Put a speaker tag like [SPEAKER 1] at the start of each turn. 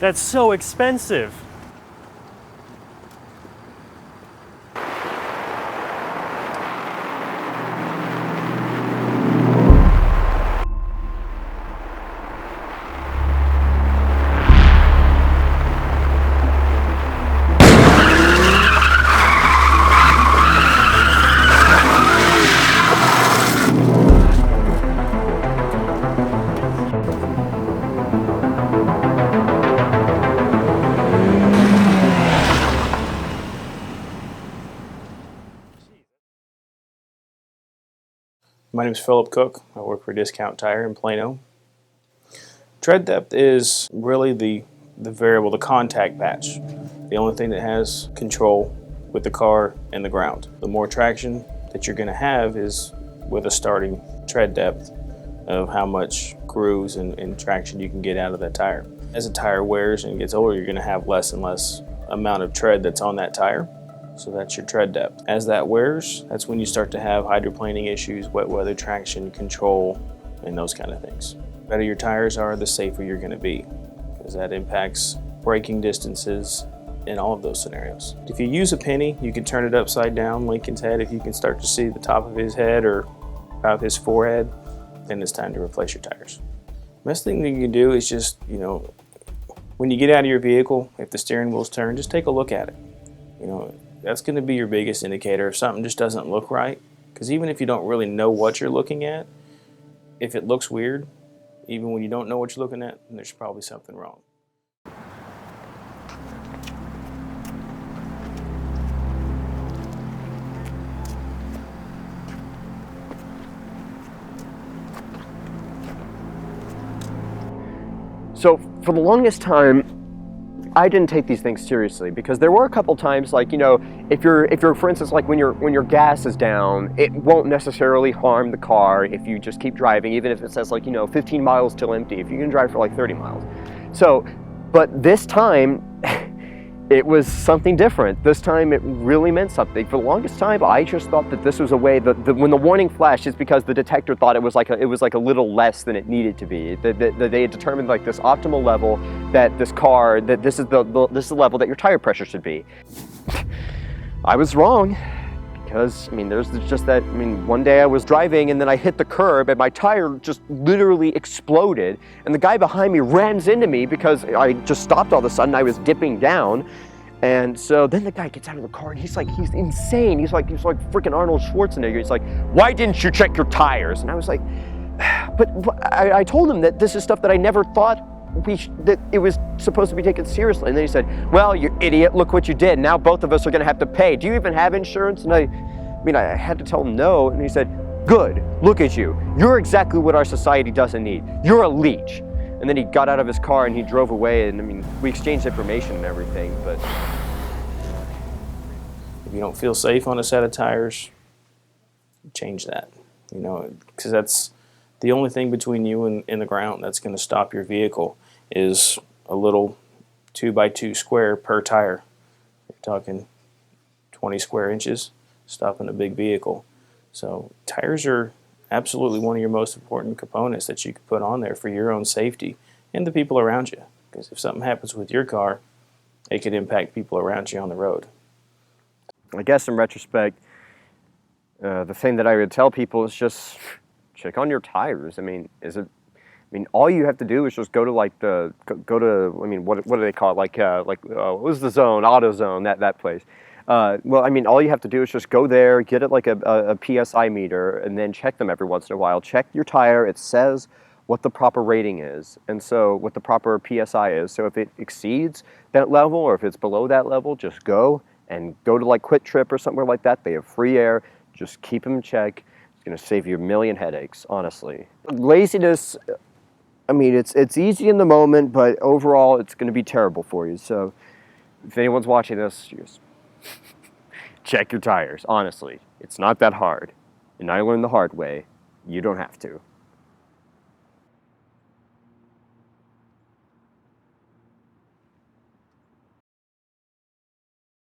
[SPEAKER 1] That's so expensive.
[SPEAKER 2] My name is Philip Cook. I work for Discount Tire in Plano. Tread depth is really the variable, the contact patch. The only thing that has control with the car and the ground. The more traction that you're going to have is with a starting tread depth of how much grooves and traction you can get out of that tire. As a tire wears and gets older, you're going to have less and less amount of tread that's on that tire. So that's your tread depth. As that wears, that's when you start to have hydroplaning issues, wet weather traction control, and those kind of things. The better your tires are, the safer you're going to be, because that impacts braking distances in all of those scenarios. If you use a penny, you can turn it upside down, Lincoln's head. If you can start to see the top of his head or about his forehead, then it's time to replace your tires. Best thing that you can do is just, when you get out of your vehicle, if the steering wheel's turned, just take a look at it. That's going to be your biggest indicator if something just doesn't look right. Because even if you don't really know what you're looking at, if it looks weird, even when you don't know what you're looking at, then there's probably something wrong.
[SPEAKER 3] So for the longest time, I didn't take these things seriously, because there were a couple times, like, if you're for instance, like when your gas is down, it won't necessarily harm the car if you just keep driving, even if it says 15 miles till empty, if you can drive for like 30 miles. So, but this time, it was something different. This time it really meant something. For the longest time, I just thought that this was a way that when the warning flashed, it's because the detector thought it was like a little less than it needed to be. That they had determined like this optimal level that this car, that this is the level that your tire pressure should be. I was wrong, because there's just that. One day I was driving and then I hit the curb and my tire just literally exploded, and the guy behind me rams into me because I just stopped all of a sudden. I was dipping down. And so then the guy gets out of the car and he's insane. He's like freaking Arnold Schwarzenegger. He's like, "Why didn't you check your tires?" And I was like, but I told him that this is stuff that I never thought that it was supposed to be taken seriously. And then he said, "Well, you idiot, look what you did. Now both of us are gonna have to pay. Do you even have insurance?" And I had to tell him no. And he said, "Good, look at you. You're exactly what our society doesn't need. You're a leech." And then he got out of his car and he drove away, and we exchanged information and everything, but...
[SPEAKER 2] If you don't feel safe on a set of tires, change that. Because that's the only thing between you and the ground that's going to stop your vehicle is a little 2x2 square per tire. You're talking 20 square inches stopping a big vehicle. So tires are absolutely one of your most important components that you could put on there for your own safety and the people around you. Because if something happens with your car, it could impact people around you on the road.
[SPEAKER 3] I guess in retrospect, the thing that I would tell people is just check on your tires. All you have to do is just go to what do they call it? What was the zone? AutoZone, that place. All you have to do is just go there, get it like a PSI meter, and then check them every once in a while. Check your tire. It says what the proper rating is, and so what the proper PSI is. So if it exceeds that level or if it's below that level, just go to like Quick Trip or somewhere like that. They have free air. Just keep them in check. It's going to save you a million headaches, honestly. Laziness, it's easy in the moment, but overall it's going to be terrible for you. So if anyone's watching this, just check your tires, honestly. It's not that hard. And I learned the hard way. You don't have to.